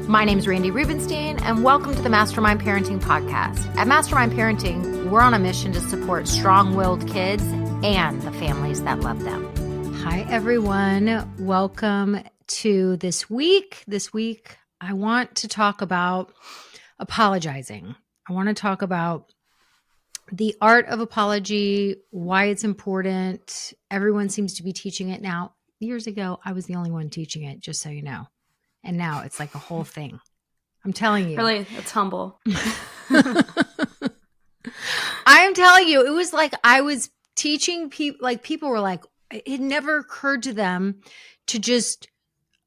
My name is Randy Rubenstein, and welcome to the Mastermind Parenting Podcast. At Mastermind Parenting, we're on a mission to support strong-willed kids and the families that love them. Hi, everyone. Welcome to this week. This week, I want to talk about apologizing. I want to talk about the art of apology, why it's important. Everyone seems to be teaching it now. Years ago, I was the only one teaching it, just so you know. And now it's like a whole thing. I'm telling you. Really, it's humble. I'm telling you, it was like I was teaching people, like people were like, it never occurred to them to just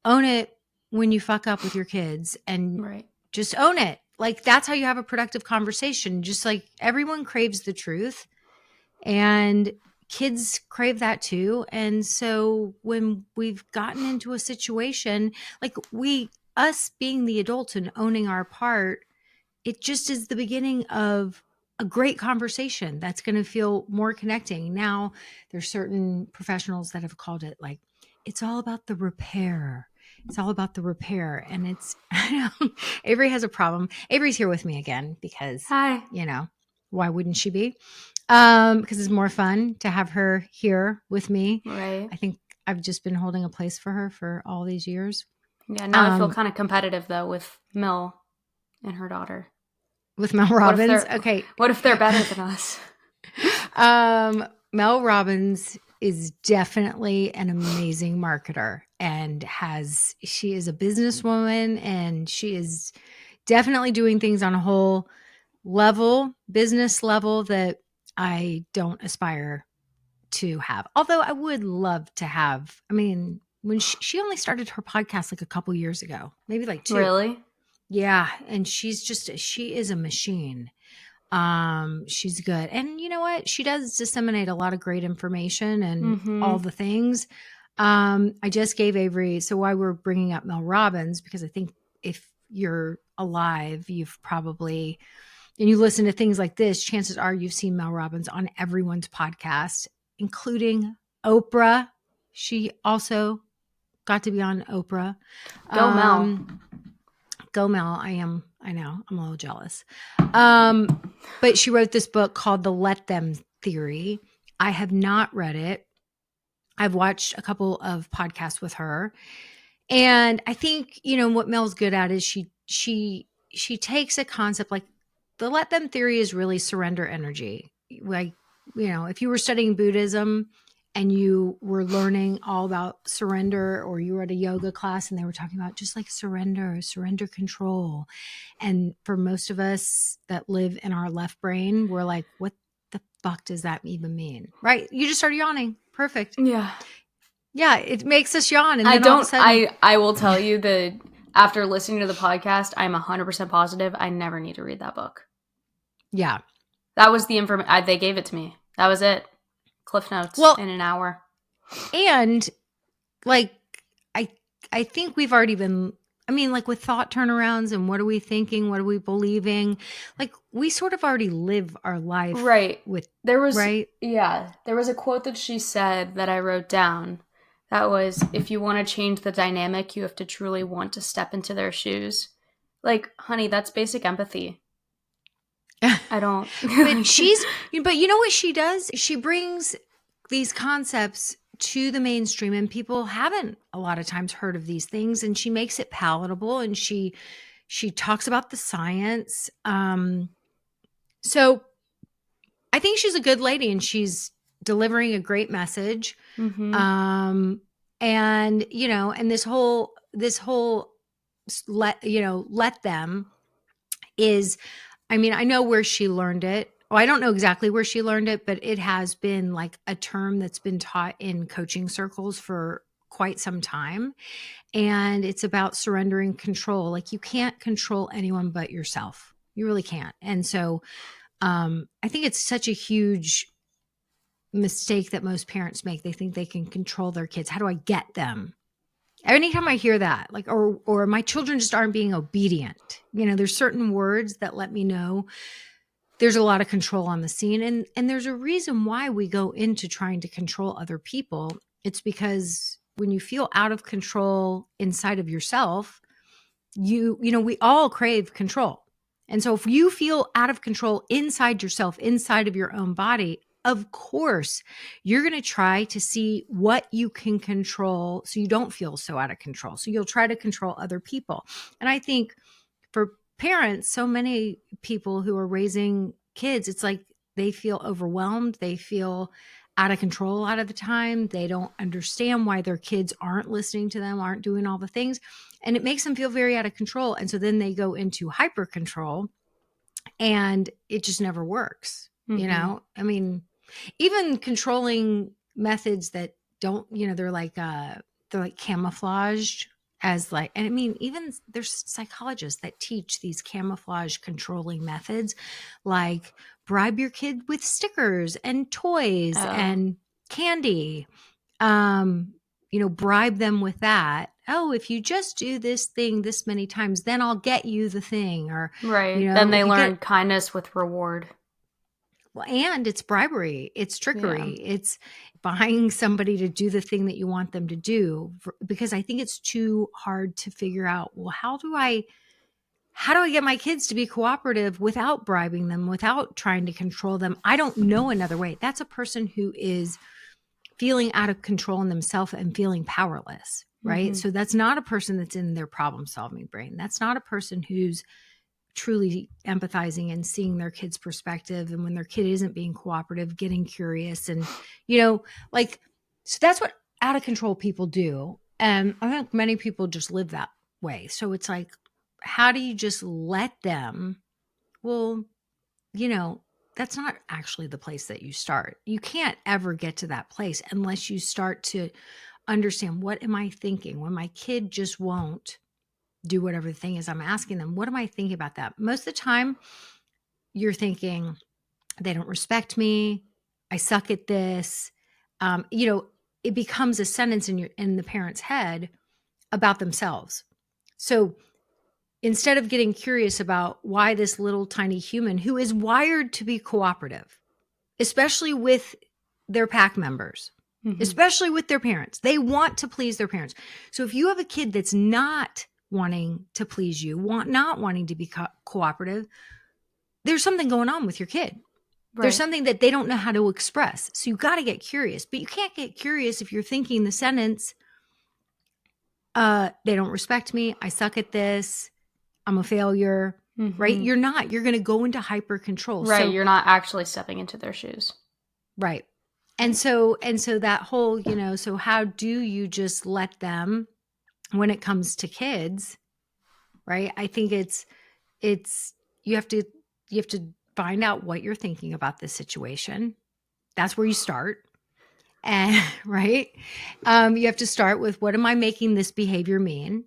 own it when you fuck up with your kids and just own it. Like that's how you have a productive conversation. Just like everyone craves the truth and kids crave that too. And so when we've gotten into a situation, like us being the adults and owning our part, it just is the beginning of a great conversation that's going to feel more connecting. Now, there's certain professionals that have called it like, it's all about the repair. It's all about the repair. And it's, I know, Avery has a problem. Avery's here with me again because, Hi. You know, why wouldn't she be? Because it's more fun to have her here with me. Right. I think I've just been holding a place for her for all these years. Yeah, now I feel kind of competitive, though, with Mel and her daughter. With Mel Robbins? Okay. What if they're better than us? Mel Robbins is definitely an amazing marketer and she is a businesswoman and she is definitely doing things on a whole level, business level that I don't aspire to have. Although I would love to have, I mean, when she only started her podcast like a couple years ago, maybe like 2. Really? Yeah. And she is a machine. She's good. And you know what? She does disseminate a lot of great information and all the things. I just gave Avery, so why we're bringing up Mel Robbins, because I think if you're alive, you've probably, and you listen to things like this, chances are you've seen Mel Robbins on everyone's podcast, including Oprah. She also got to be on Oprah. Go Mel. Go Mel. I know. I'm a little jealous. But she wrote this book called The Let Them Theory. I have not read it. I've watched a couple of podcasts with her. And I think, you know, what Mel's good at is she takes a concept like the Let Them Theory is really surrender energy. Like, you know, if you were studying Buddhism and you were learning all about surrender, or you were at a yoga class and they were talking about just like surrender control. And for most of us that live in our left brain, we're like, what the fuck does that even mean? Right? You just start yawning. Perfect. Yeah. Yeah. It makes us yawn. And then all of a sudden, I will tell you that after listening to the podcast, I'm 100% positive I never need to read that book. Yeah. That was the information. They gave it to me. That was it. Cliff Notes in an hour. And like, I think we've already been, I mean, like with thought turnarounds and what are we thinking? What are we believing? Like we sort of already live our life. Right. There was a quote that she said that I wrote down. That was, if you want to change the dynamic, you have to truly want to step into their shoes. Like, honey, that's basic empathy. I don't. But you know what she does? She brings these concepts to the mainstream and people haven't a lot of times heard of these things, and she makes it palatable and she talks about the science. So I think she's a good lady and she's delivering a great message. And you know, and this whole let them is, I mean, I know where she learned it. Well, I don't know exactly where she learned it, but it has been like a term that's been taught in coaching circles for quite some time. And it's about surrendering control. Like you can't control anyone but yourself. You really can't. And so I think it's such a huge mistake that most parents make. They think they can control their kids. How do I get them? Anytime I hear that, like, or my children just aren't being obedient, you know, there's certain words that let me know there's a lot of control on the scene. And there's a reason why we go into trying to control other people. It's because when you feel out of control inside of yourself, we all crave control. And so if you feel out of control inside yourself, inside of your own body, of course, you're going to try to see what you can control so you don't feel so out of control. So you'll try to control other people. And I think for parents, so many people who are raising kids, it's like they feel overwhelmed. They feel out of control a lot of the time. They don't understand why their kids aren't listening to them, aren't doing all the things. And it makes them feel very out of control. And so then they go into hyper control and it just never works. I mean, even controlling methods that don't, they're like camouflaged as like, and I mean, even there's psychologists that teach these camouflage controlling methods, like bribe your kid with stickers and toys and candy, bribe them with that. Oh, if you just do this thing this many times, then I'll get you the thing. Or then they learn kindness with reward. Well, and it's bribery, it's trickery, it's buying somebody to do the thing that you want them to do, because I think it's too hard to figure out, well, how do I get my kids to be cooperative without bribing them, without trying to control them? I don't know another way. That's a person who is feeling out of control in themselves and feeling powerless, right? So that's not a person that's in their problem-solving brain. That's not a person who's truly empathizing and seeing their kid's perspective. And when their kid isn't being cooperative, getting curious and, so that's what out of control people do. And I think many people just live that way. So it's like, how do you just let them? Well, that's not actually the place that you start. You can't ever get to that place unless you start to understand, what am I thinking when my kid just won't do whatever the thing is I'm asking them? What am I thinking about that? Most of the time you're thinking, they don't respect me, I suck at this. It becomes a sentence in the parent's head about themselves. So instead of getting curious about why this little tiny human who is wired to be cooperative, especially with their pack members, especially with their parents, they want to please their parents. So if you have a kid that's not wanting to please you, not wanting to be cooperative, there's something going on with your kid. Right. There's something that they don't know how to express. So you got to get curious, but you can't get curious if you're thinking the sentence, they don't respect me, I suck at this, I'm a failure, right? You're going to go into hyper control. Right. So, you're not actually stepping into their shoes. Right. And so that whole, so how do you just let them, when it comes to kids, right? I think it's you have to find out what you're thinking about this situation. That's where you start. And right. You have to start with, what am I making this behavior mean?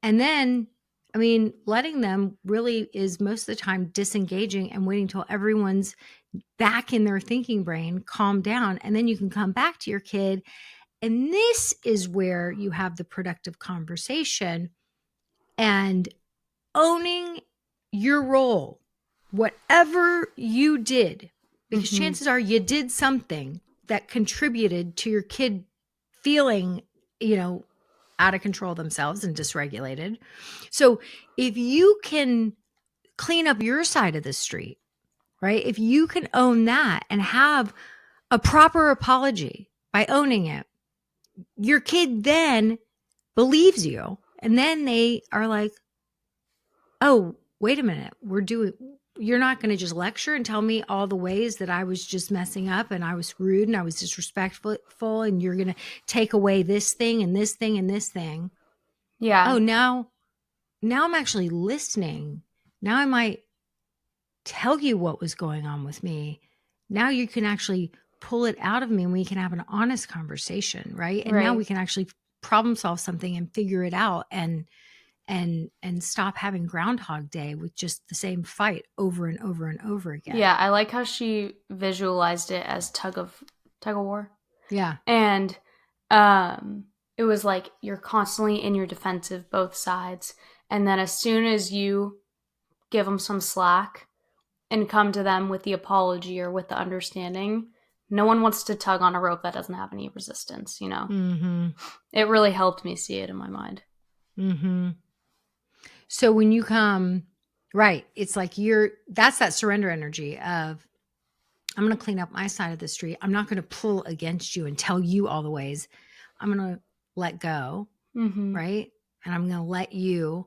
And then, letting them really is most of the time disengaging and waiting till everyone's back in their thinking brain, calm down. And then you can come back to your kid. And this is where you have the productive conversation and owning your role, whatever you did, because chances are you did something that contributed to your kid feeling, out of control themselves and dysregulated. So if you can clean up your side of the street, right? If you can own that and have a proper apology by owning it, your kid then believes you. And then they are like, oh, wait a minute, you're not going to just lecture and tell me all the ways that I was just messing up and I was rude and I was disrespectful, and you're going to take away this thing and this thing and this thing. Yeah. Oh, now I'm actually listening. Now I might tell you what was going on with me. Now you can actually pull it out of me and we can have an honest conversation, right? And now we can actually problem solve something and figure it out and stop having Groundhog Day with just the same fight over and over and over again. Yeah, I like how she visualized it as tug of war. Yeah. And it was like you're constantly in your defensive, both sides. And then as soon as you give them some slack and come to them with the apology or with the understanding, no one wants to tug on a rope that doesn't have any resistance, It really helped me see it in my mind. So when you come, right, it's like that's that surrender energy of, I'm going to clean up my side of the street. I'm not going to pull against you and tell you all the ways. I'm going to let go, right? And I'm going to let you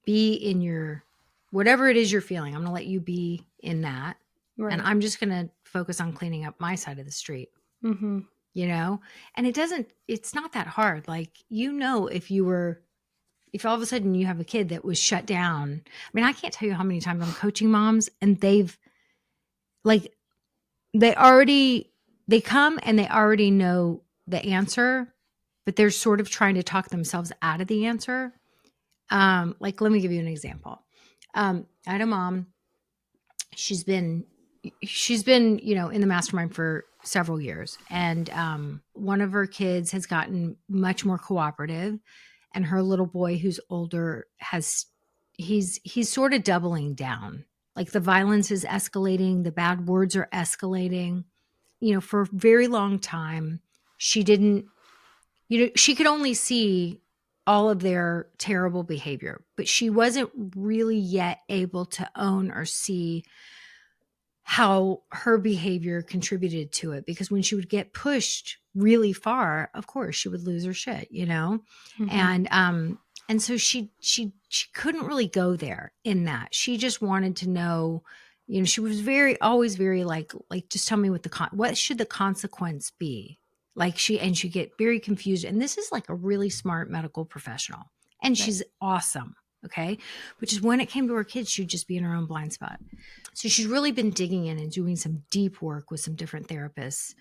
be in your, whatever it is you're feeling. I'm going to let you be in that. Right. And I'm just going to focus on cleaning up my side of the street. You know? And it's not that hard. Like, if all of a sudden you have a kid that was shut down. I mean, I can't tell you how many times I'm coaching moms and they come and they already know the answer, but they're sort of trying to talk themselves out of the answer. Like, let me give you an example. I had a mom, she's been, in the mastermind for several years. And one of her kids has gotten much more cooperative. And her little boy, who's older, he's sort of doubling down. Like, the violence is escalating. The bad words are escalating. For a very long time, she could only see all of their terrible behavior, but she wasn't really yet able to own or see how her behavior contributed to it. Because when she would get pushed really far, of course she would lose her shit, and so she couldn't really go there in that. She just wanted to know, she was always very like, just tell me what should the consequence be? Like, she'd get very confused. And this is like a really smart medical professional, and she's awesome. Okay. Which is, when it came to her kids, she'd just be in her own blind spot. So she's really been digging in and doing some deep work with some different therapists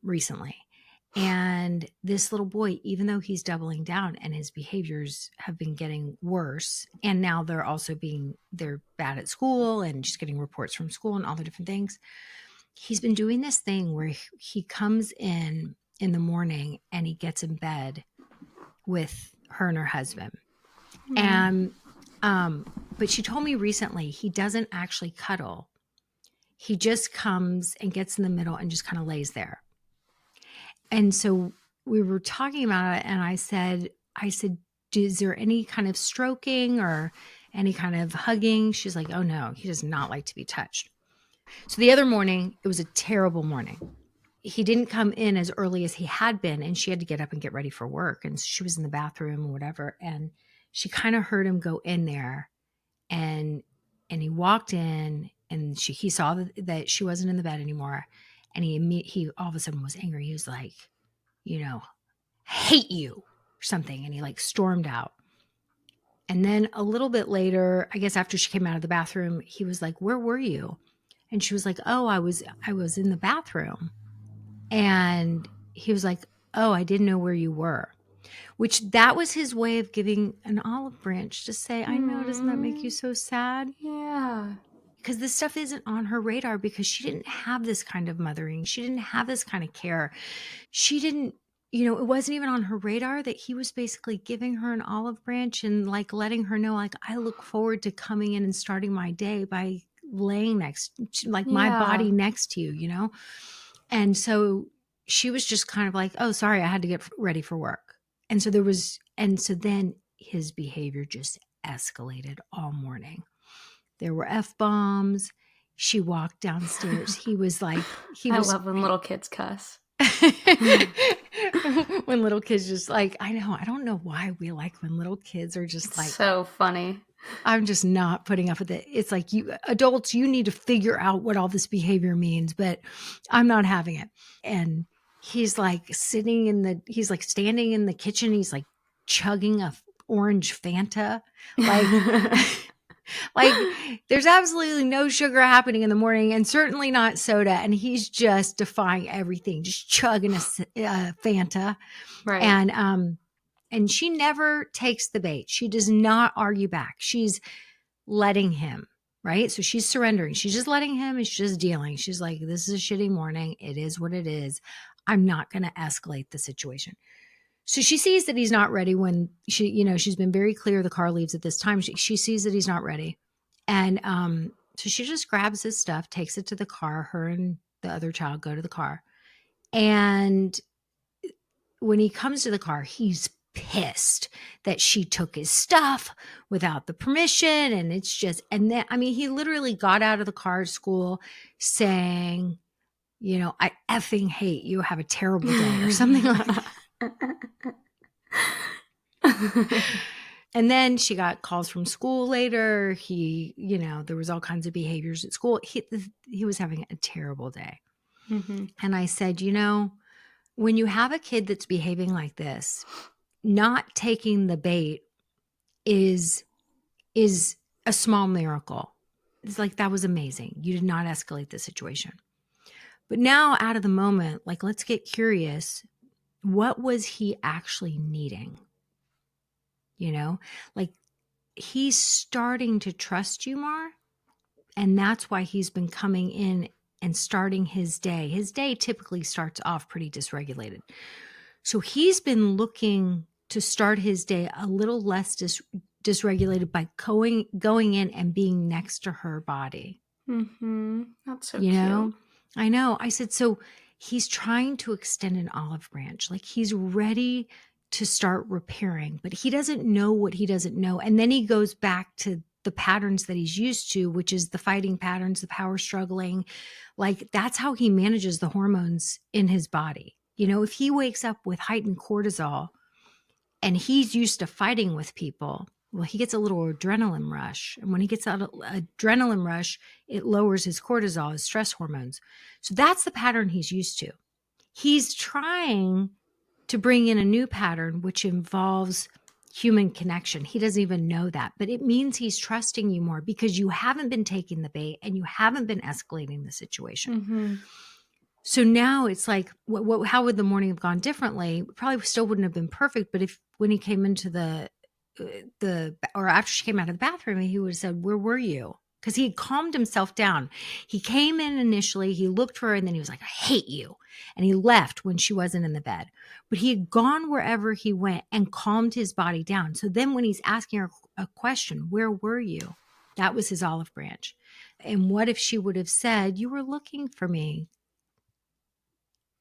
recently. And this little boy, even though he's doubling down and his behaviors have been getting worse, and now they're bad at school and just getting reports from school and all the different things. He's been doing this thing where he comes in the morning and he gets in bed with her and her husband. And, but she told me recently, he doesn't actually cuddle. He just comes and gets in the middle and just kind of lays there. And so we were talking about it, and I said, is there any kind of stroking or any kind of hugging? She's like, oh no, he does not like to be touched. So the other morning, it was a terrible morning. He didn't come in as early as he had been, and she had to get up and get ready for work. And she was in the bathroom or whatever. And she kind of heard him go in there, and he walked in, and he saw that she wasn't in the bed anymore. And he all of a sudden was angry. He was like, hate you or something. And he like stormed out. And then a little bit later, I guess after she came out of the bathroom, he was like, where were you? And she was like, oh, I was in the bathroom. And he was like, oh, I didn't know where you were. Which, that was his way of giving an olive branch to say, I know, doesn't that make you so sad? Yeah. Because this stuff isn't on her radar, because she didn't have this kind of mothering. She didn't have this kind of care. She didn't, it wasn't even on her radar that he was basically giving her an olive branch and like letting her know, like, I look forward to coming in and starting my day by laying my body next to you, And so she was just kind of like, oh, sorry, I had to get ready for work. And so then his behavior just escalated all morning. There were F-bombs. She walked downstairs. He was like, I love when little kids cuss. When little kids just like, I know, I don't know why we like when little kids are just like, so funny. I'm just not putting up with it. It's like, you adults, you need to figure out what all this behavior means, but I'm not having it. And he's like standing in the kitchen. He's like chugging a orange Fanta. Like there's absolutely no sugar happening in the morning, and certainly not soda. And he's just defying everything, just chugging a Fanta. Right. And she never takes the bait. She does not argue back. She's letting him, right? So she's surrendering. She's just letting him, and she's just dealing. She's like, this is a shitty morning. It is what it is. I'm not going to escalate the situation. So she sees that he's not ready when she's been very clear the car leaves at this time. She sees that he's not ready. And so she just grabs his stuff, takes it to the car. Her and the other child go to the car. And when he comes to the car, he's pissed that she took his stuff without the permission. And it's just, and then, I mean, he literally got out of the car at school saying, I effing hate you. Have a terrible day or something like that. And then she got calls from school later. He, there was all kinds of behaviors at school. He was having a terrible day. Mm-hmm. And I said, when you have a kid that's behaving like this, not taking the bait is a small miracle. It's like, that was amazing. You did not escalate the situation. But now out of the moment, like, let's get curious. What was he actually needing? Like, he's starting to trust you more. And that's why he's been coming in and starting his day. His day typically starts off pretty dysregulated. So he's been looking to start his day a little less dysregulated by going in and being next to her body. Mm-hmm. That's so cute. I know. I said, so he's trying to extend an olive branch. Like, he's ready to start repairing, but he doesn't know what he doesn't know. And then he goes back to the patterns that he's used to, which is the fighting patterns, the power struggling. Like, that's how he manages the hormones in his body. If he wakes up with heightened cortisol and he's used to fighting with people, well, he gets a little adrenaline rush. And when he gets out of adrenaline rush, it lowers his cortisol, his stress hormones. So that's the pattern he's used to. He's trying to bring in a new pattern, which involves human connection. He doesn't even know that, but it means he's trusting you more because you haven't been taking the bait and you haven't been escalating the situation. Mm-hmm. So now it's like, how would the morning have gone differently? Probably still wouldn't have been perfect, but when he came into or after she came out of the bathroom, he would have said, "Where were you?" Because he had calmed himself down. He came in initially, he looked for her, and then he was like, "I hate you." And he left when she wasn't in the bed. But he had gone wherever he went and calmed his body down. So then when he's asking her a question, "Where were you?" That was his olive branch. And what if she would have said, "You were looking for me.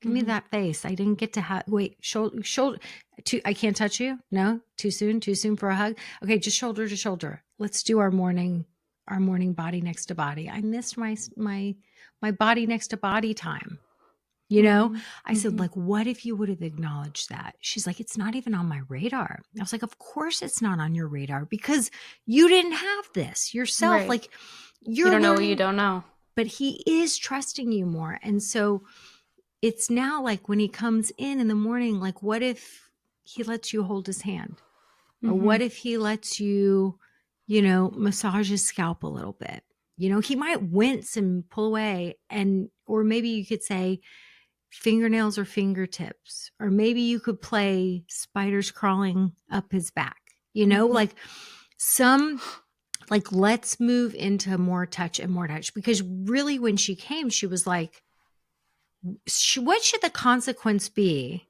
Give me that face. I didn't get to shoulder. I can't touch you. No, too soon for a hug. Okay, just shoulder to shoulder. Let's do our morning body next to body. I missed my body next to body time. I said, like, what if you would have acknowledged that? She's like, it's not even on my radar. I was like, of course it's not on your radar because you didn't have this yourself. Right. Like, you don't know what you don't know. But he is trusting you more. And so it's now like when he comes in the morning, like, what if he lets you hold his hand? Mm-hmm. Or what if he lets you, massage his scalp a little bit? He might wince and pull away or maybe you could say fingernails or fingertips, or maybe you could play spiders crawling up his back, like let's move into more touch and more touch. Because really when she came, she was like, what should the consequence be?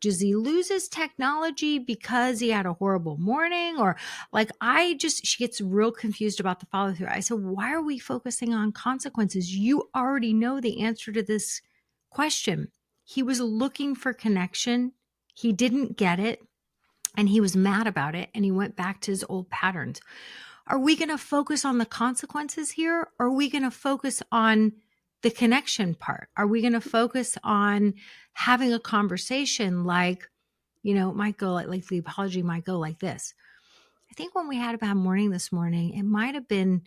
Does he lose his technology because he had a horrible morning? Or she gets real confused about the follow through. I said, why are we focusing on consequences? You already know the answer to this question. He was looking for connection. He didn't get it. And he was mad about it. And he went back to his old patterns. Are we going to focus on the consequences here? Or are we going to focus on the connection part? Are we going to focus on having a conversation like, it might go like the apology might go like this. I think when we had a bad morning this morning, it might have been,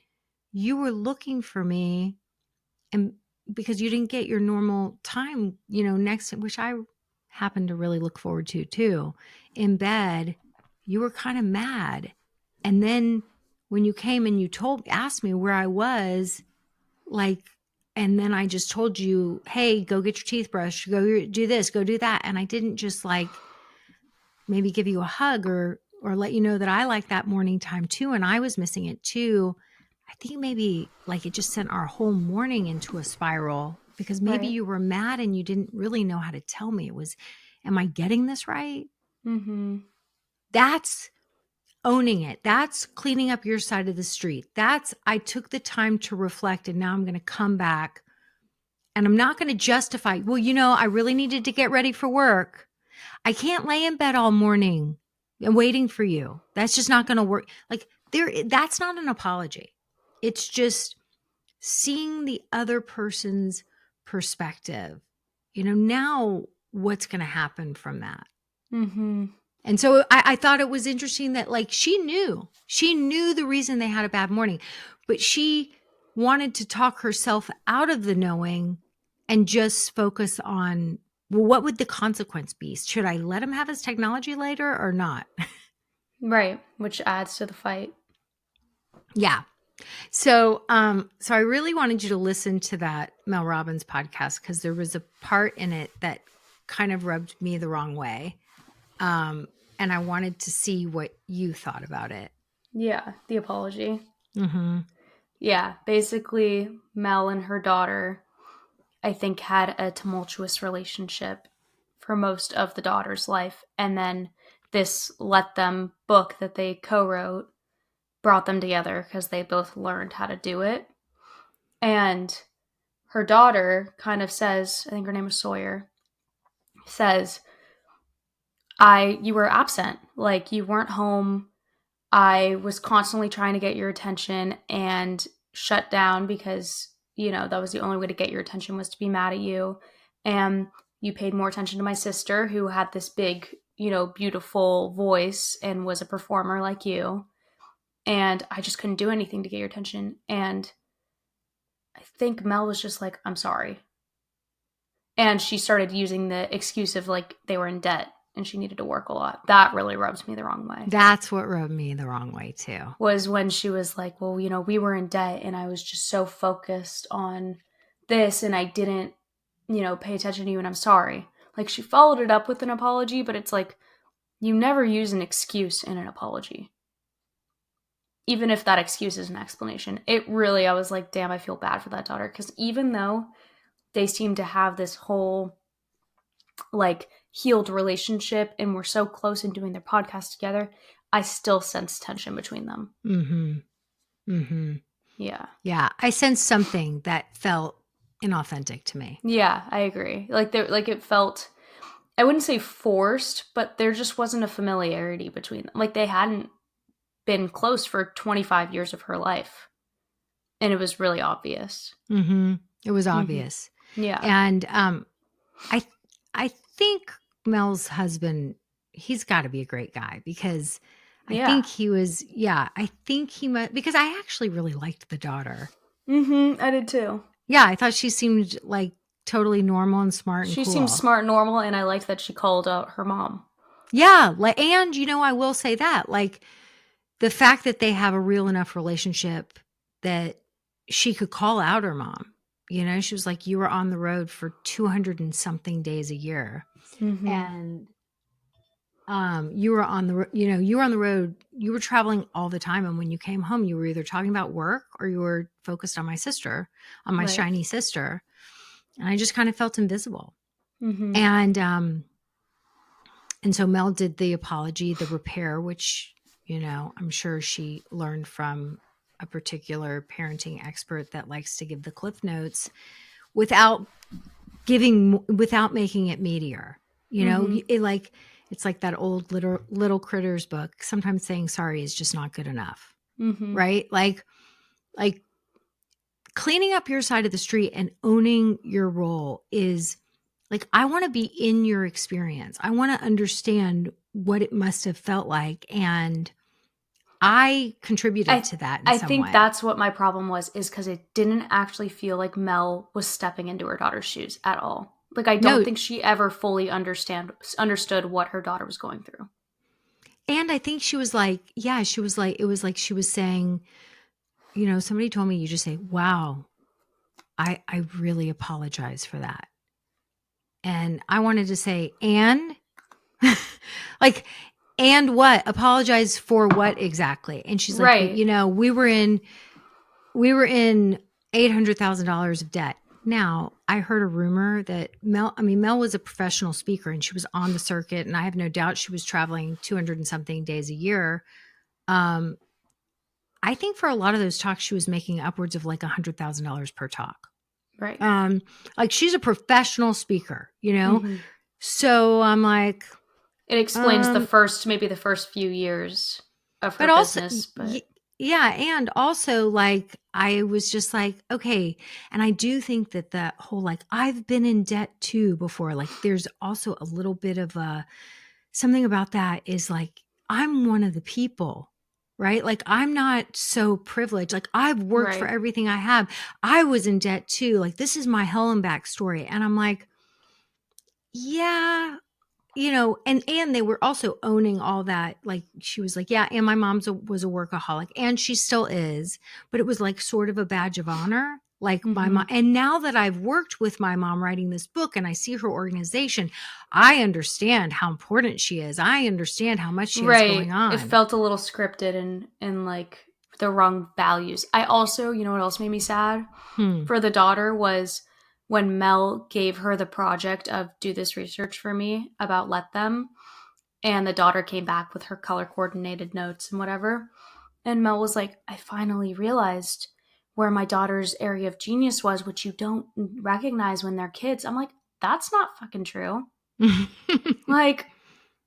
you were looking for me and because you didn't get your normal time, next, which I happen to really look forward to too, in bed, you were kind of mad. And then when you came and asked me where I was, and then I just told you, hey, go get your teeth brushed, go do this, go do that. And I didn't just maybe give you a hug or let you know that I like that morning time too. And I was missing it too. I think maybe it just sent our whole morning into a spiral because maybe you were mad and you didn't really know how to tell me. It was, am I getting this right? Mm-hmm. That's owning it. That's cleaning up your side of the street. I took the time to reflect and now I'm going to come back and I'm not going to justify, I really needed to get ready for work. I can't lay in bed all morning and waiting for you. That's just not going to work. Like that's not an apology. It's just seeing the other person's perspective. Now what's going to happen from that? Mm-hmm. And so I thought it was interesting that like she knew the reason they had a bad morning, but she wanted to talk herself out of the knowing and just focus on, well, what would the consequence be? Should I let him have his technology later or not? Right. Which adds to the fight. Yeah. So I really wanted you to listen to that Mel Robbins podcast because there was a part in it that kind of rubbed me the wrong way. And I wanted to see what you thought about it. Yeah, the apology. Mm-hmm. Yeah, basically, Mel and her daughter, I think, had a tumultuous relationship for most of the daughter's life. And then this Let Them book that they co-wrote brought them together because they both learned how to do it. And her daughter kind of says, I think her name was Sawyer, says, you were absent. Like, you weren't home. I was constantly trying to get your attention and shut down because, that was the only way to get your attention was to be mad at you. And you paid more attention to my sister who had this big, beautiful voice and was a performer like you. And I just couldn't do anything to get your attention. And I think Mel was just like, I'm sorry. And she started using the excuse of like they were in debt and she needed to work a lot. That really rubs me the wrong way. That's what rubbed me the wrong way too. Was when she was like, well, we were in debt and I was just so focused on this and I didn't, pay attention to you and I'm sorry. Like she followed it up with an apology, but it's like, you never use an excuse in an apology. Even if that excuse is an explanation. I was like, damn, I feel bad for that daughter. Because even though they seem to have this whole like healed relationship and we're so close in doing their podcast together, I still sense tension between them. Mm-hmm. Mm-hmm. Yeah. Yeah. I sensed something that felt inauthentic to me. Yeah, I agree. Like it felt, I wouldn't say forced, but there just wasn't a familiarity between them. Like they hadn't been close for 25 years of her life. And it was really obvious. Mm-hmm. It was obvious. Mm-hmm. Yeah. And I think Mel's husband, he's got to be a great guy because I think he was, I think he might, because I actually really liked the daughter. Mm-hmm. I did too. Yeah, I thought she seemed like totally normal and smart and cool. She seemed smart and normal, and I liked that she called out her mom. Yeah, and I will say that, like, the fact that they have a real enough relationship that she could call out her mom. She was like, you were on the road for 200 and something days a year. Mm-hmm. And you were on the road, you were traveling all the time. And when you came home, you were either talking about work or you were focused on my sister, on my shiny sister. And I just kind of felt invisible. Mm-hmm. And so Mel did the apology, the repair, which, I'm sure she learned from a particular parenting expert that likes to give the cliff notes without making it meatier. Mm-hmm. It's like that old little critters book. Sometimes saying sorry is just not good enough. Mm-hmm. Right? Like cleaning up your side of the street and owning your role is like, I want to be in your experience. I want to understand what it must have felt like. And I contributed to that in some way. I think that's what my problem was, is because it didn't actually feel like Mel was stepping into her daughter's shoes at all. Like, I don't think she ever fully understood what her daughter was going through. And I think she was like, it was like she was saying, somebody told me, you just say, wow, I really apologize for that. And I wanted to say, and like, and what? Apologize for what exactly? And she's like, we were in $800,000 of debt. Now, I heard a rumor that Mel was a professional speaker and she was on the circuit, and I have no doubt she was traveling 200 and something days a year. I think for a lot of those talks, she was making upwards of like $100,000 per talk. Right. Like she's a professional speaker, Mm-hmm. So I'm like, it explains maybe the first few years of her business, but yeah. And also, like, I was just like, okay. And I do think that the whole, like, I've been in debt too before. Like, there's also a little bit of something about that is like, I'm one of the people, right? Like, I'm not so privileged. Like, I've worked for everything I have. I was in debt too. Like, this is my hell and back story. And I'm like, yeah, and they were also owning all that. Like, she was like, yeah, and my was a workaholic, and she still is, but it was like sort of a badge of honor. Like, my mom. And now that I've worked with my mom writing this book and I see her organization, I understand how important she is. I understand how much she has going on. It felt a little scripted and like the wrong values. I also, you know what else made me sad? For the daughter was when Mel gave her the project of do this research for me about Let Them. And the daughter came back with her color coordinated notes and whatever. And Mel was like, I finally realized where my daughter's area of genius was, which you don't recognize when they're kids. I'm like, that's not fucking true. Like,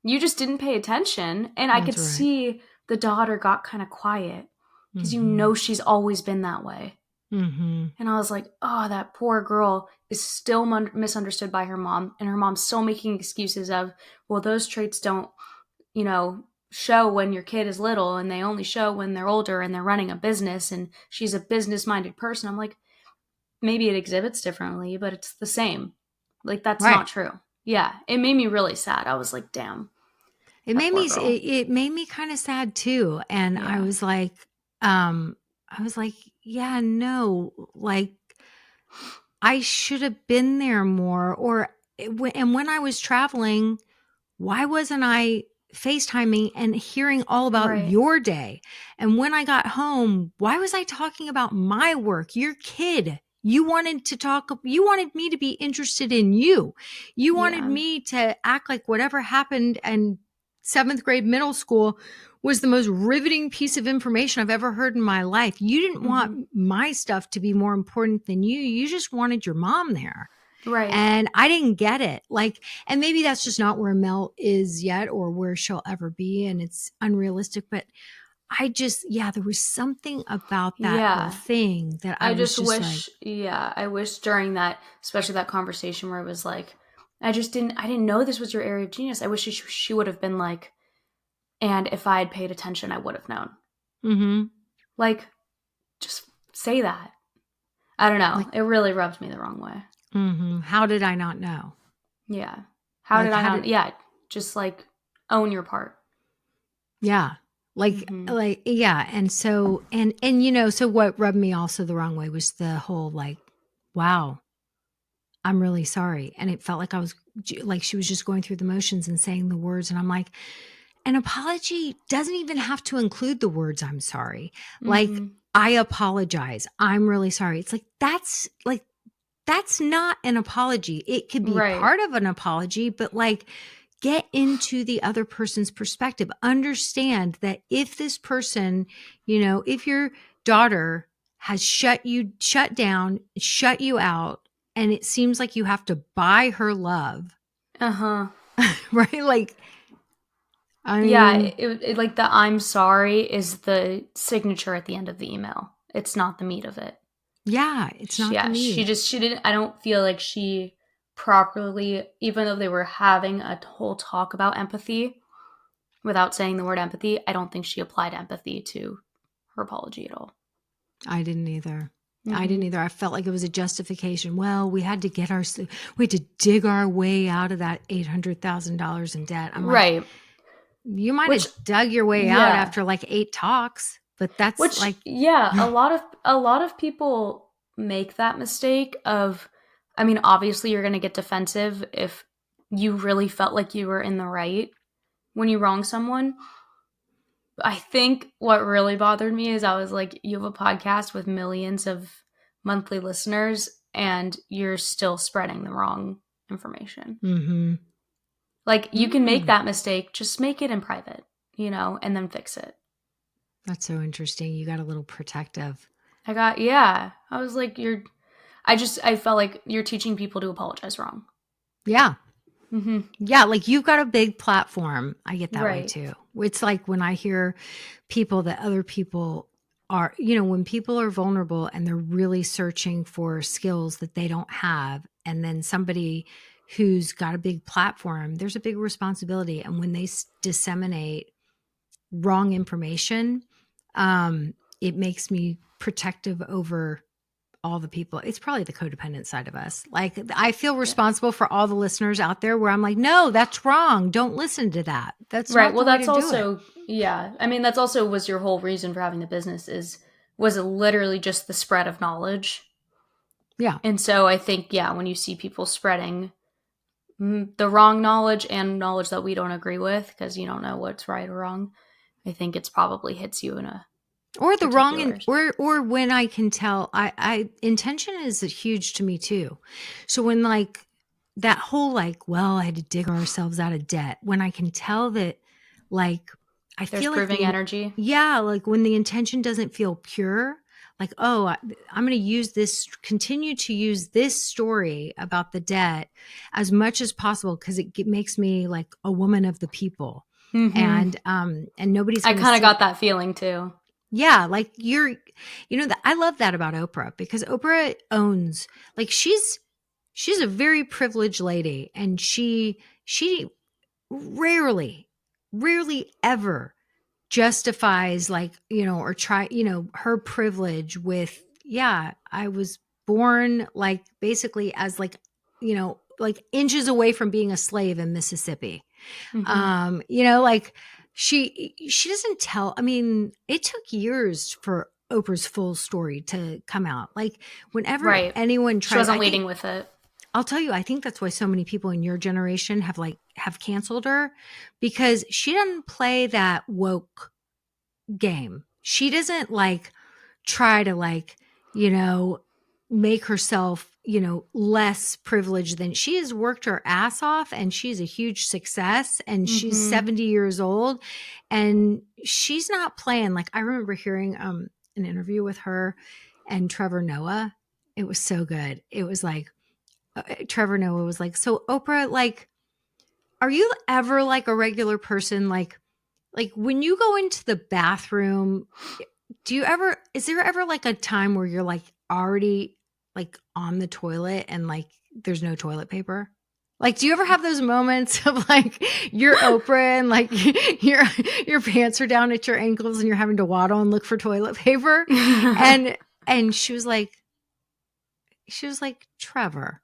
you just didn't pay attention. And I could see the daughter got kind of quiet because you know she's always been that way. And I was like, oh, that poor girl is still misunderstood by her mom. And her mom's still making excuses of, well, those traits don't, show when your kid is little and they only show when they're older and they're running a business and she's a business-minded person. I'm like, maybe it exhibits differently, but it's the same. Like, that's not true. Yeah. It made me really sad. I was like, damn. It made me kind of sad too. And I was like, yeah, no, like, I should have been there more. And when I was traveling, why wasn't I FaceTiming and hearing all about your day? And when I got home, why was I talking about my work? Your kid. You wanted me to be interested in you. You wanted me to act like whatever happened and 7th grade middle school was the most riveting piece of information I've ever heard in my life. You didn't want my stuff to be more important than you. You just wanted your mom there. Right. And I didn't get it. Like, and maybe that's just not where Mel is yet or where she'll ever be. And it's unrealistic, but I just, there was something about that whole thing that I just wish, I wish during that, especially that conversation where it was like, I didn't know this was your area of genius. I wish she would have been like, and if I had paid attention, I would have known. Like, just say that. I don't know. Like, it really rubbed me the wrong way. How did I not know? Yeah. How did I not? Yeah. Just like own your part. Yeah. And so, so what rubbed me also the wrong way was the whole like, wow, I'm really sorry. And it felt like I was like, she was just going through the motions and saying the words. And I'm like, an apology doesn't even have to include the words, I'm sorry. Like, I apologize. I'm really sorry. It's like, that's not an apology. It could be part of an apology, but like, get into the other person's perspective. Understand that if this person, if your daughter has shut down, shut you out, and it seems like you have to buy her love. Right? Like, I mean, it like the I'm sorry is the signature at the end of the email. It's not the meat of it. Yeah, it's not the meat. She didn't, I don't feel like she properly, even though they were having a whole talk about empathy without saying the word empathy, I don't think she applied empathy to her apology at all. I didn't either. I felt like it was a justification. Well, we had to dig our way out of that $800,000 in debt. I'm like, you might have dug your way out after like 8 talks, but that's a lot of people make that mistake of, I mean, obviously you're going to get defensive if you really felt like you were in the right when you wrong someone. I think what really bothered me is I was like, you have a podcast with millions of monthly listeners and you're still spreading the wrong information. Like, you can make that mistake, just make it in private, and then fix it. That's so interesting. You got a little protective. I was like, I felt like you're teaching people to apologize wrong. Yeah. Mm-hmm. Yeah, like you've got a big platform. I get that way Right. too. It's like when I hear people that other people are, when people are vulnerable and they're really searching for skills that they don't have, and then somebody who's got a big platform, there's a big responsibility. And when they disseminate wrong information, it makes me protective over all the people. It's probably the codependent side of us. Like I feel responsible for all the listeners out there where I'm like, no, that's wrong. Don't listen to that. That's Right. not Well, the way that's to do it. also, yeah. I mean, that's also was your whole reason for having the business was it literally just the spread of knowledge. Yeah. And so I think, yeah, when you see people spreading the wrong knowledge and knowledge that we don't agree with because you don't know what's right or wrong, I think it's probably hits you in a Or the wrong, particular. or when I can tell, I intention is huge to me too. So when like that whole like, well, I had to dig ourselves out of debt. When I can tell that, like, I There's feel like proving energy. yeah, like when the intention doesn't feel pure, like, oh, I'm going to continue to use this story about the debt as much as possible because it makes me like a woman of the people, Mm-hmm. and nobody's I going to kind of see. got that feeling too. Yeah, like I love that about Oprah because Oprah owns, like she's a very privileged lady, and she rarely ever justifies like, or try, her privilege with, yeah, I was born like basically as like inches away from being a slave in Mississippi. Mm-hmm. Like she doesn't tell. I mean, it took years for Oprah's full story to come out. Like whenever Right. anyone She tried, I wasn't think leading with it. I'll tell you, I think that's why so many people in your generation have canceled her, because she doesn't play that woke game. She doesn't like try to like, you know, make herself, less privileged than she has. Worked her ass off and she's a huge success, and she's Mm-hmm. 70 years old, and she's not playing. Like I remember hearing an interview with her and Trevor Noah. It was so good. It was like Trevor Noah was like, "So Oprah, like, are you ever like a regular person? Like when you go into the bathroom, is there ever like a time where you're like already like on the toilet and like there's no toilet paper? Like, do you ever have those moments of like you're Oprah and like your pants are down at your ankles and you're having to waddle and look for toilet paper?" And she was like, "Trevor,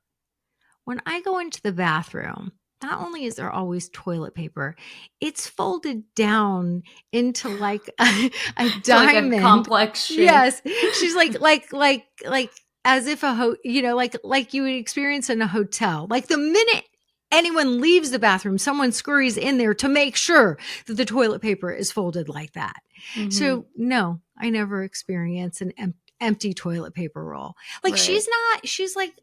when I go into the bathroom, not only is there always toilet paper, it's folded down into like a To like a diamond." complex shape. Yes. She's like as if like you would experience in a hotel. Like the minute anyone leaves the bathroom, someone scurries in there to make sure that the toilet paper is folded like that. Mm-hmm. So no, I never experience an empty toilet paper roll. Like Right. she's like,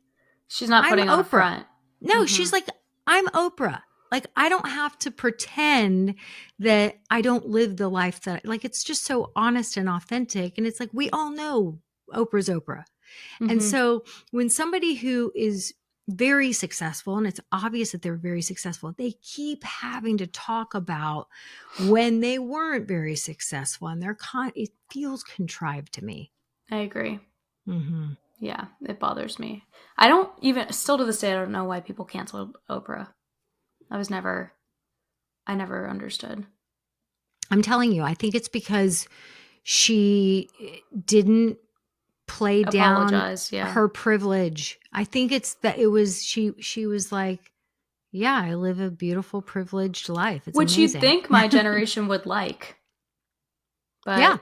She's not I'm putting on a Oprah. front. No, Mm-hmm. she's like, I'm Oprah. Like, I don't have to pretend that I don't live the life that, like, it's just so honest and authentic. And it's like, we all know Oprah's Oprah. Mm-hmm. And so when somebody who is very successful, and it's obvious that they're very successful, they keep having to talk about when they weren't very successful, and it feels contrived to me. I agree. Mm-hmm. Yeah, it bothers me. I don't even, still to this day, I don't know why people canceled Oprah. I never understood. I'm telling you, I think it's because she didn't play down her privilege. I think it's that she was like, yeah, I live a beautiful, privileged life. It's which amazing. You'd think my generation would like. But yeah.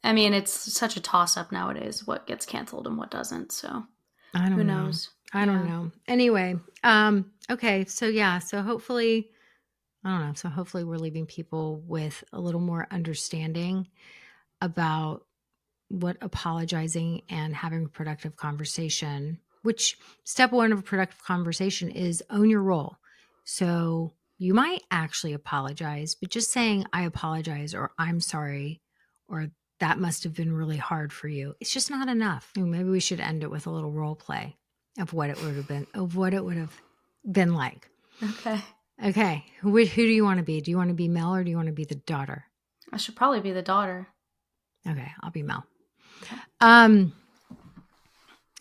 I mean, it's such a toss-up nowadays what gets canceled and what doesn't. So who knows? I don't know. Anyway, okay. So yeah, so hopefully, I don't know. So hopefully we're leaving people with a little more understanding about what apologizing and having a productive conversation, which step one of a productive conversation is own your role. So you might actually apologize, but just saying I apologize or I'm sorry or that must have been really hard for you, it's just not enough. Maybe we should end it with a little role play of what it would have been like. Okay. Okay. Who do you want to be? Do you want to be Mel or do you want to be the daughter? I should probably be the daughter. Okay, I'll be Mel. Okay.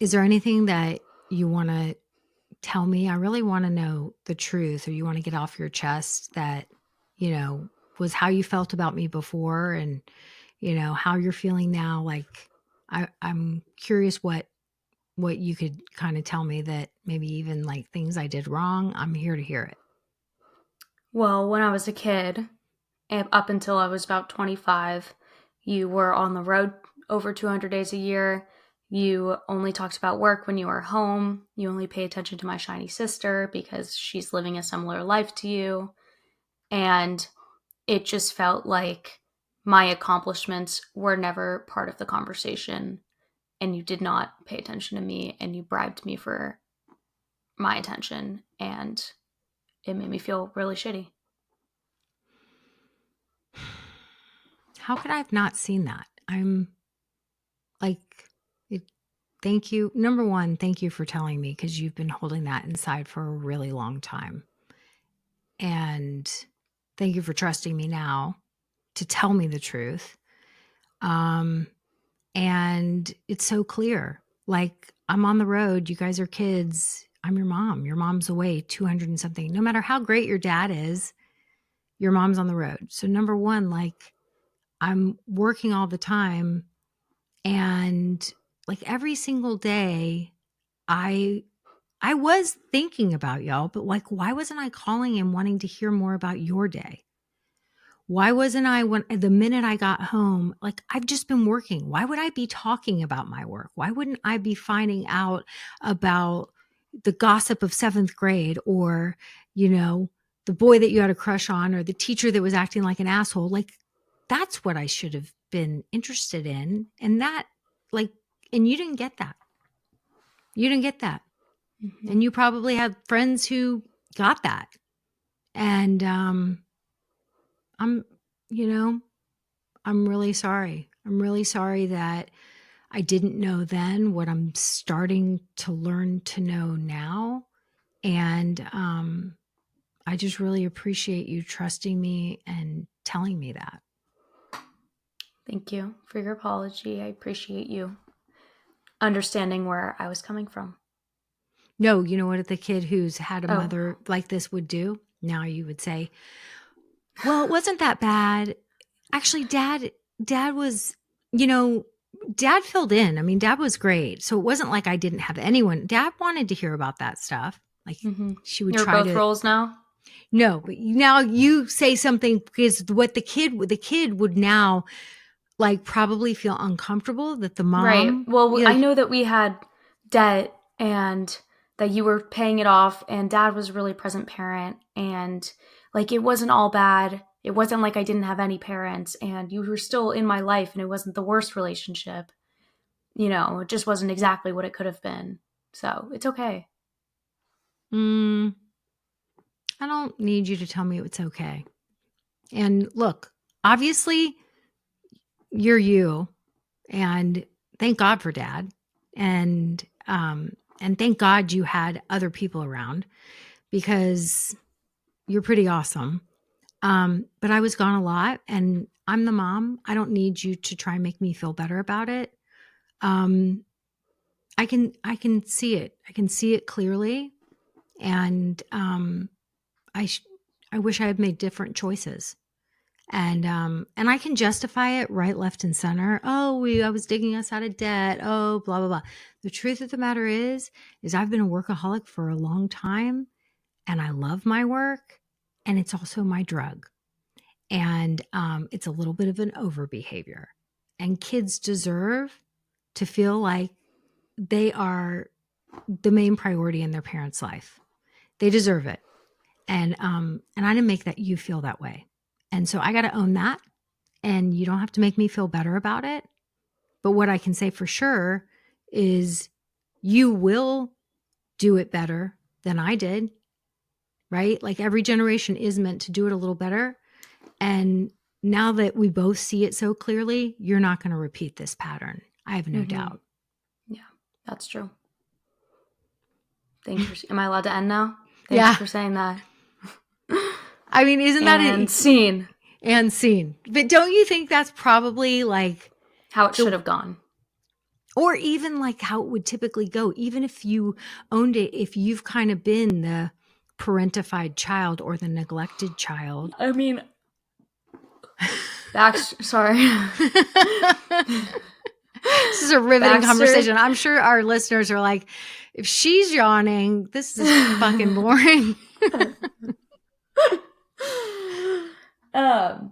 Is there anything that you want to tell me? I really want to know the truth, or you want to get off your chest that, was how you felt about me before and, how you're feeling now. Like, I'm curious what you could kind of tell me that maybe even like things I did wrong. I'm here to hear it. Well, when I was a kid, up until I was about 25, you were on the road over 200 days a year. You only talked about work when you were home. You only pay attention to my shiny sister because she's living a similar life to you. And it just felt like my accomplishments were never part of the conversation. And you did not pay attention to me, and you bribed me for my attention. And it made me feel really shitty. How could I have not seen that? I'm like, thank you. Number one, thank you for telling me, because you've been holding that inside for a really long time. And thank you for trusting me now to tell me the truth. And it's so clear. Like, I'm on the road. You guys are kids. I'm your mom. Your mom's away 200 and something. No matter how great your dad is, your mom's on the road. So number one, like, I'm working all the time, and like every single day I was thinking about y'all, but like, why wasn't I calling and wanting to hear more about your day? Why wasn't I, when the minute I got home, like, I've just been working. Why would I be talking about my work? Why wouldn't I be finding out about the gossip of 7th grade, or, the boy that you had a crush on, or the teacher that was acting like an asshole? Like, that's what I should have been interested in. And that, like, and you didn't get that. You didn't get that. Mm-hmm. And you probably had friends who got that. And I'm really sorry. I'm really sorry that I didn't know then what I'm starting to learn to know now. And I just really appreciate you trusting me and telling me that. Thank you for your apology. I appreciate you understanding where I was coming from. No, you know what the kid who's had a mother like this would do? Now you would say, well, it wasn't that bad. Actually, dad was, dad filled in. I mean, dad was great. So it wasn't like I didn't have anyone. Dad wanted to hear about that stuff. Like, she would You're try both roles now? No, but now you say something, because what the kid would now, like, probably feel uncomfortable that the mom. Right. Well, I know that we had debt and that you were paying it off, and dad was a really present parent, and like, it wasn't all bad. It wasn't like I didn't have any parents, and you were still in my life, and it wasn't the worst relationship. It just wasn't exactly what it could have been. So it's okay. I don't need you to tell me it's okay. And look, obviously you're you, and thank God for dad. And thank God you had other people around, because you're pretty awesome. But I was gone a lot, and I'm the mom. I don't need you to try and make me feel better about it. I can see it. I can see it clearly. And I wish I had made different choices. And I can justify it right, left, and center. Oh, I was digging us out of debt. Oh, blah, blah, blah. The truth of the matter is I've been a workaholic for a long time, and I love my work, and it's also my drug. And it's a little bit of an overbehavior. And kids deserve to feel like they are the main priority in their parents' life. They deserve it. And I didn't make that you feel that way. And so I got to own that. And you don't have to make me feel better about it. But what I can say for sure is you will do it better than I did, right? Like, every generation is meant to do it a little better. And now that we both see it so clearly, you're not going to repeat this pattern. I have no doubt. Yeah, that's true. Thank you. Am I allowed to end now? Thanks for saying that. I mean, isn't that and scene? And scene. But don't you think that's probably like how it should have gone? Or even like how it would typically go, even if you owned it, if you've kind of been the parentified child or the neglected child. I mean, sorry. This is a riveting conversation. I'm sure our listeners are like, if she's yawning, this is fucking boring.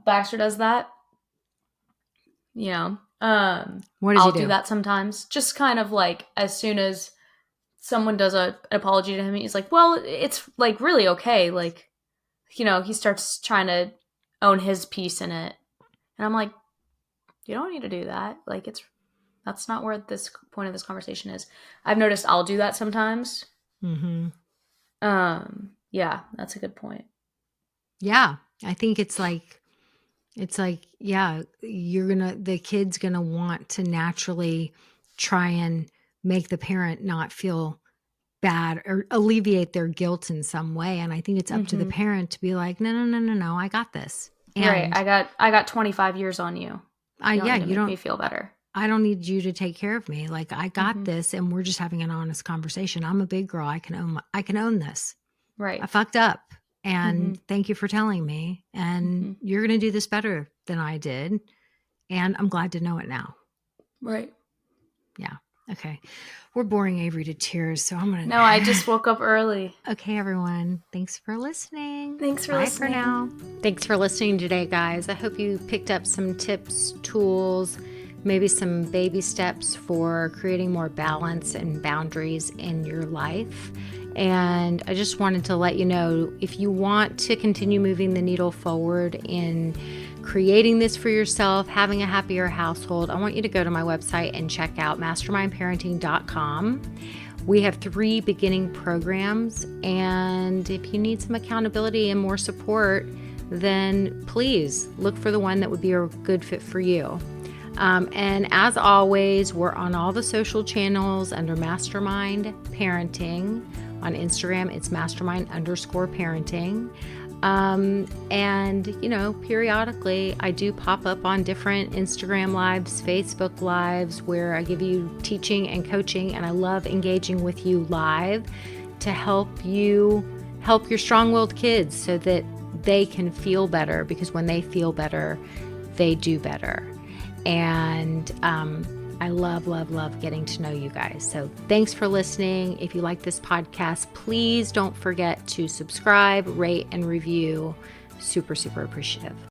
Baxter does that. You know. What does I'll he do? Do that sometimes. Just kind of like as soon as someone does an apology to him, he's like, well, it's like really okay. Like, you know, he starts trying to own his piece in it. And I'm like, you don't need to do that. Like, that's not where this point of this conversation is. I've noticed I'll do that sometimes. Mm-hmm. Yeah, that's a good point. Yeah. I think it's like, yeah, the kid's going to want to naturally try and make the parent not feel bad or alleviate their guilt in some way. And I think it's up to the parent to be like, no, I got this. And right. I got 25 years on you. You don't make me feel better. I don't need you to take care of me. Like, I got this, and we're just having an honest conversation. I'm a big girl. I can own this. Right. I fucked up. And thank you for telling me. And you're going to do this better than I did. And I'm glad to know it now. Right. Yeah. Okay. We're boring Avery to tears. So I'm going to. No, I just woke up early. Okay, everyone. Thanks for listening. Bye for now. Thanks for listening today, guys. I hope you picked up some tips, tools, maybe some baby steps for creating more balance and boundaries in your life. And I just wanted to let you know, if you want to continue moving the needle forward in creating this for yourself, having a happier household, I want you to go to my website and check out mastermindparenting.com. We have 3 beginning programs, and if you need some accountability and more support, then please look for the one that would be a good fit for you. And as always, we're on all the social channels under Mastermind Parenting. On Instagram, it's mastermind_parenting. And, you know, periodically I do pop up on different Instagram lives, Facebook lives, where I give you teaching and coaching. And I love engaging with you live to help you help your strong-willed kids so that they can feel better, because when they feel better, they do better. And I love getting to know you guys. So thanks for listening. If you like this podcast, please don't forget to subscribe, rate, and review. Super, super appreciative.